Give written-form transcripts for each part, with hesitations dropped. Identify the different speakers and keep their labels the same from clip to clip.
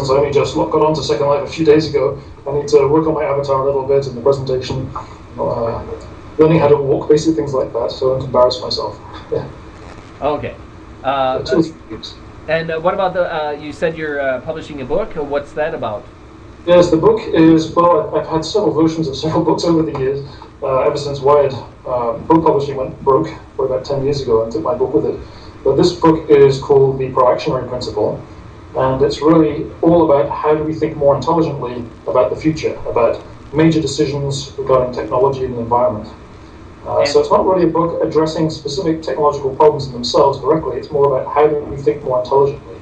Speaker 1: since I only just got onto Second Life a few days ago, I need to work on my avatar a little bit in the presentation, learning how to walk, basic things like that, so I don't embarrass myself. Yeah.
Speaker 2: Okay.
Speaker 1: 2 or 3 weeks.
Speaker 2: And what about the? You said you're publishing a book. What's that about?
Speaker 1: Yes, the book is, well, I've had several versions of several books over the years, ever since Wired book publishing went broke for about 10 years ago and took my book with it. But this book is called The Proactionary Principle, and it's really all about how do we think more intelligently about the future, about major decisions regarding technology and the environment. So it's not really a book addressing specific technological problems in themselves directly, it's more about how do we think more intelligently.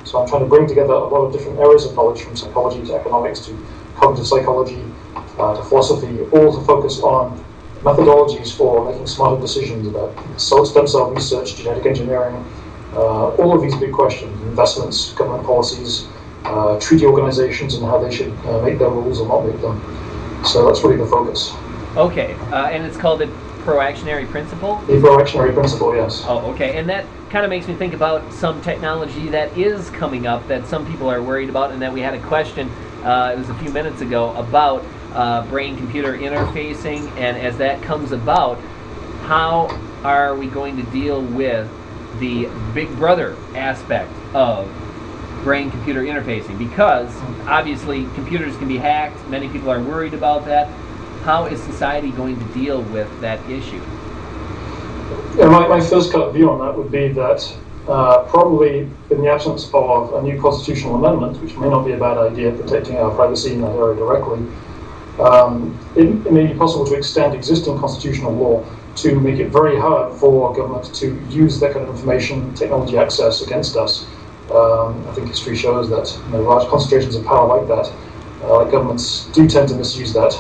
Speaker 1: So I'm trying to bring together a lot of different areas of knowledge, from psychology to economics to cognitive psychology to philosophy, all to focus on methodologies for making smarter decisions about stem cell research, genetic engineering, all of these big questions, investments, government policies, treaty organizations and how they should make their rules or not make them. So that's really the focus.
Speaker 2: Okay, and it's called the Proactionary Principle?
Speaker 1: The Proactionary Principle, yes.
Speaker 2: Oh, okay, and that kind of makes me think about some technology that is coming up that some people are worried about, and that we had a question, it was a few minutes ago, about brain-computer interfacing, and as that comes about, how are we going to deal with the Big Brother aspect of brain-computer interfacing? Because obviously computers can be hacked, many people are worried about that. How is society going to deal with that issue?
Speaker 1: Yeah, my first cut view on that would be that probably in the absence of a new constitutional amendment, which may not be a bad idea, protecting our privacy in that area directly, it may be possible to extend existing constitutional law to make it very hard for government to use that kind of information technology access against us. I think history shows that large concentrations of power like that, like governments do tend to misuse that.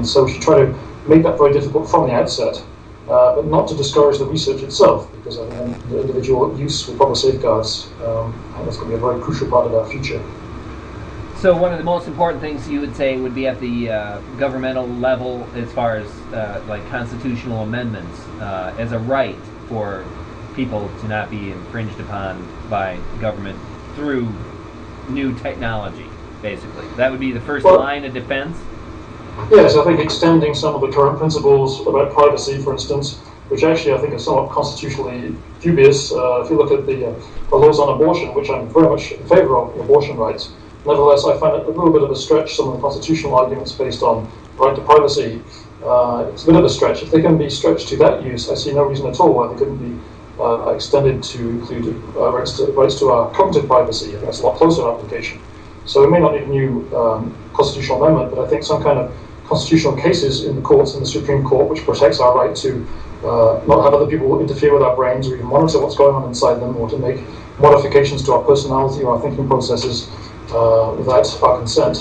Speaker 1: So we should try to make that very difficult from the outset, but not to discourage the research itself, because I think the individual use with proper safeguards, I think that's going to be a very crucial part of our future.
Speaker 2: So one of the most important things you would say would be at the governmental level, as far as like constitutional amendments, as a right for people to not be infringed upon by government through new technology, basically. That would be the first line of defense?
Speaker 1: Yes, I think extending some of the current principles about privacy, for instance, which actually I think are somewhat constitutionally dubious. If you look at the laws on abortion, which I'm very much in favor of, abortion rights, nevertheless I find it a little bit of a stretch, some of the constitutional arguments based on right to privacy. It's a bit of a stretch. If they can be stretched to that use, I see no reason at all why they couldn't be extended to include rights to our cognitive privacy. I think that's a lot closer application. So we may not need a new constitutional amendment, but I think some kind of constitutional cases in the courts, in the Supreme Court, which protects our right to not have other people interfere with our brains or even monitor what's going on inside them, or to make modifications to our personality or our thinking processes without our consent,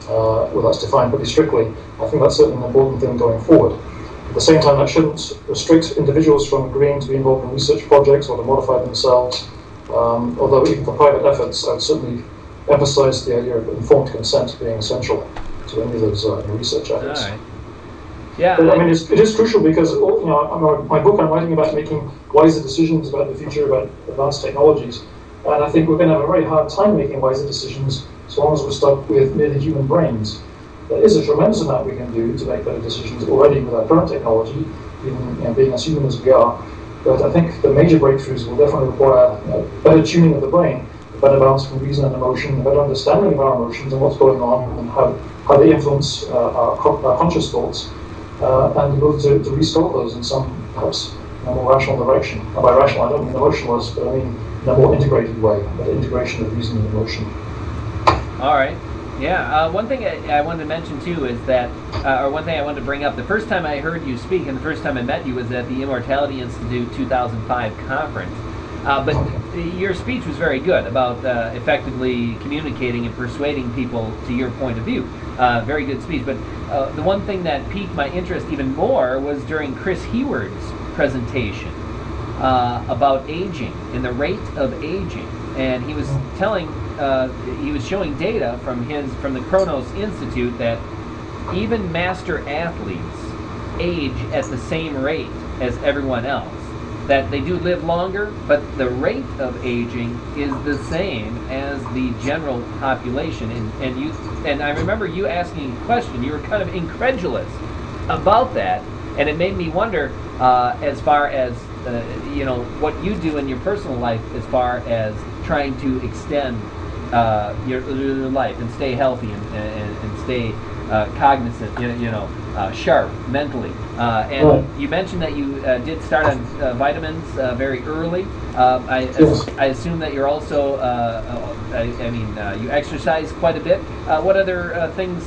Speaker 1: well, that's defined pretty strictly. I think that's certainly an important thing going forward. At the same time, that shouldn't restrict individuals from agreeing to be involved in research projects or to modify themselves, although even for private efforts, I would certainly emphasize the idea of informed consent being essential to any of those research efforts.
Speaker 2: All right. Yeah,
Speaker 1: but, I mean, it is crucial because my book, I'm writing about making wiser decisions about the future, about advanced technologies, and I think we're going to have a very hard time making wiser decisions so long as we're stuck with merely human brains. There is a tremendous amount we can do to make better decisions already with our current technology, even being as human as we are. But I think the major breakthroughs will definitely require better tuning of the brain, a better balance between reason and emotion, a better understanding of our emotions and what's going on and how they influence our conscious thoughts, and the ability to restore those in some perhaps more rational direction. And by rational, I don't mean emotionless, but I mean in a more integrated way, that integration of reason and emotion.
Speaker 2: All right. Yeah, one thing I wanted to mention too is that, or one thing I wanted to bring up, the first time I heard you speak and the first time I met you was at the Immortality Institute 2005 conference. But your speech was very good about effectively communicating and persuading people to your point of view. Very good speech. But the one thing that piqued my interest even more was during Chris Heward's presentation about aging and the rate of aging. And he was telling, he was showing data from the Kronos Institute that even master athletes age at the same rate as everyone else. that they do live longer, but the rate of aging is the same as the general population. And I remember you asking a question. You were kind of incredulous about that, and it made me wonder as far as what you do in your personal life as far as trying to extend your life and stay healthy and stay cognizant, sharp mentally. And
Speaker 1: Right.
Speaker 2: you mentioned that you did start on vitamins very early.
Speaker 1: Yes.
Speaker 2: I assume that you're also, you exercise quite a bit. What other things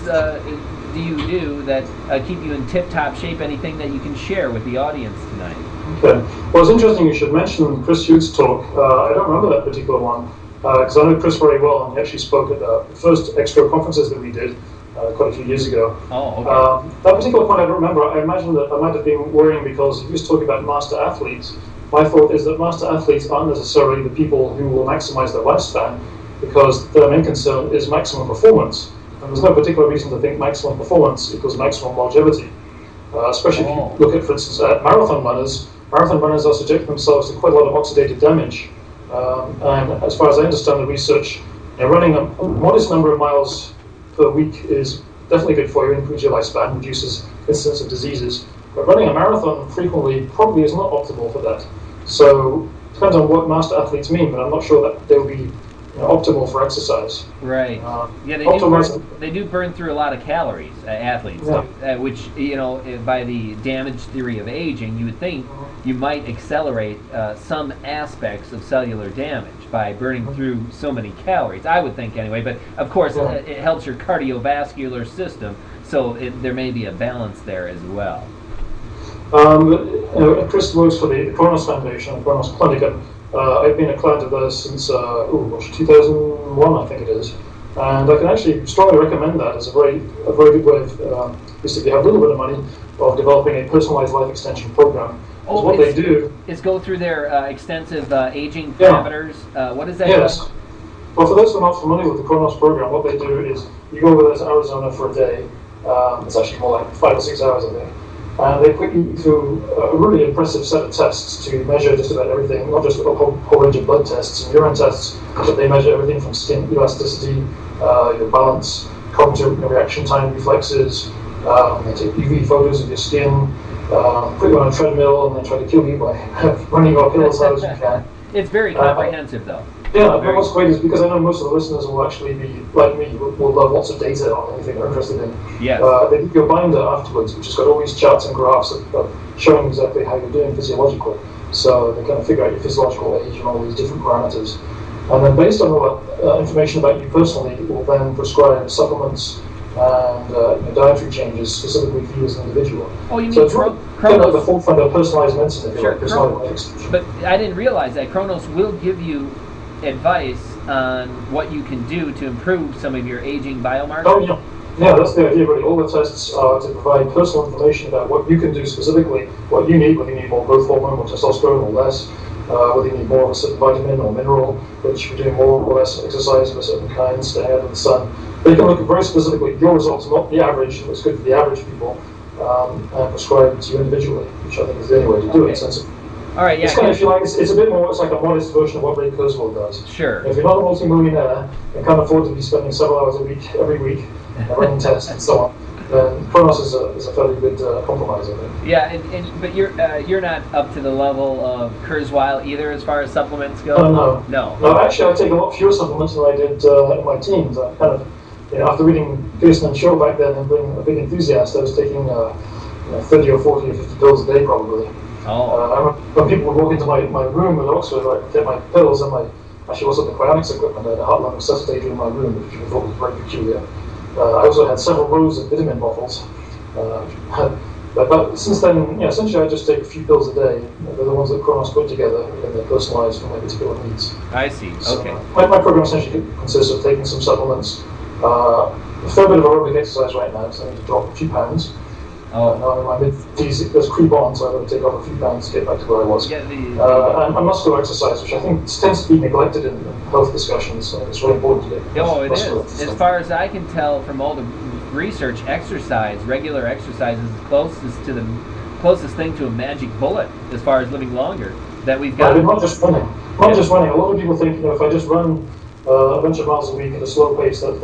Speaker 2: do you do that keep you in tip-top shape? Anything that you can share with the audience tonight?
Speaker 1: Okay. Well, it's interesting you should mention Chris Hugh's talk. I don't remember that particular one because I know Chris very well, and he actually spoke at the first Extra conferences that we did quite a few years ago.
Speaker 2: Oh, okay.
Speaker 1: That particular point I don't remember. I imagine that I might have been worrying because he was talking about master athletes. My thought is that master athletes aren't necessarily the people who will maximize their lifespan because their main concern is maximum performance. And there's no particular reason to think maximum performance equals maximum longevity. Especially if you look at, for instance, at marathon runners. Marathon runners are subjecting themselves to quite a lot of oxidative damage. And as far as I understand the research, running a modest number of miles per week is definitely good for you, improves your lifespan, reduces incidence of diseases. But running a marathon frequently probably is not optimal for that. So it depends on what master athletes mean, but I'm not sure that they'll be optimal for exercise.
Speaker 2: Right. They do burn through a lot of calories, athletes, which, by the damage theory of aging, you would think you might accelerate some aspects of cellular damage by burning through so many calories. I would think anyway, but of course it helps your cardiovascular system, so there may be a balance there as well.
Speaker 1: Chris works for the Kronos Foundation, Kronos Clinic, and I've been a client of theirs since 2001, I think it is, and I can actually strongly recommend that as a very good way of, if you have a little bit of money, of developing a personalized life extension program. What they do
Speaker 2: is go through their extensive aging parameters. What is that?
Speaker 1: Yes. Well, for those who are not familiar with the Kronos program, what they do is you go over there to Arizona for a day. It's actually more like 5 or 6 hours, I think. And they put you through a really impressive set of tests to measure just about everything, not just a whole range of blood tests and urine tests, but they measure everything from skin elasticity, your balance, cognitive reaction time, reflexes. They take UV photos of your skin, put you on a treadmill, and then try to kill you by running uphill as hard as you can.
Speaker 2: It's very comprehensive, though.
Speaker 1: Yeah, but what's great is because I know most of the listeners will actually be, like me, will love lots of data on anything they're interested in.
Speaker 2: Yes.
Speaker 1: They give you a binder afterwards, which has got all these charts and graphs of showing exactly how you're doing physiologically. So they kind of figure out your physiological age and all these different parameters. And then based on all that information about you personally, it will then prescribe supplements and dietary changes specifically for you as an individual.
Speaker 2: Oh, you mean
Speaker 1: so it's kind of the forefront of personalized medicine, if you like, personalized life extension.
Speaker 2: But I didn't realize that Kronos will give you advice on what you can do to improve some of your aging biomarkers?
Speaker 1: Oh, yeah. Yeah, that's the idea, really. All the tests are to provide personal information about what you can do specifically, what you need, whether you need more growth hormone or testosterone or less, whether you need more of a certain vitamin or mineral, which you're doing more or less exercise of a certain kind, staying out of the sun. They can look very specifically at your results, not the average, what's good for the average people, and prescribe to you individually, which I think is the only way to do it sensibly.
Speaker 2: All right, yeah.
Speaker 1: It's kind of, if you like, it's a bit more, it's like a modest version of what Ray Kurzweil does.
Speaker 2: Sure.
Speaker 1: If you're not a multi-millionaire and can't afford to be spending several hours a week, every week, running tests and so on, then Kronos is a fairly good compromise, I think.
Speaker 2: Yeah, but you're not up to the level of Kurzweil either as far as supplements go?
Speaker 1: No, actually I take a lot fewer supplements than I did in my teens. I kind of, after reading Pearson and Shaw back then and being a big enthusiast, I was taking 30 or 40 or 50 pills a day probably.
Speaker 2: Oh.
Speaker 1: When people would walk into my room in Oxford, I'd take my pills and actually also the cryonics equipment. I had a heart-lung resuscitator in my room, which I thought was very peculiar. I also had several rows of vitamin bottles. But since then, essentially I just take a few pills a day. They're the ones that Kronos put together, and they're personalized for my particular needs.
Speaker 2: I see, okay.
Speaker 1: My program essentially consists of taking some supplements, a fair bit of aerobic exercise right now, so I need to drop a few pounds. Now in my mid-50s, it does creep on, so I've got to take off a few pounds to get back to where I was. And muscular exercise, which I think tends to be neglected in health discussions, so it's really important to get
Speaker 2: it is. As far as I can tell from all the research, regular exercise is the closest thing to a magic bullet as far as living longer. that we've
Speaker 1: I
Speaker 2: got.
Speaker 1: mean, not just running. Not just running. A lot of people think, if I just run a bunch of miles a week at a slow pace, that's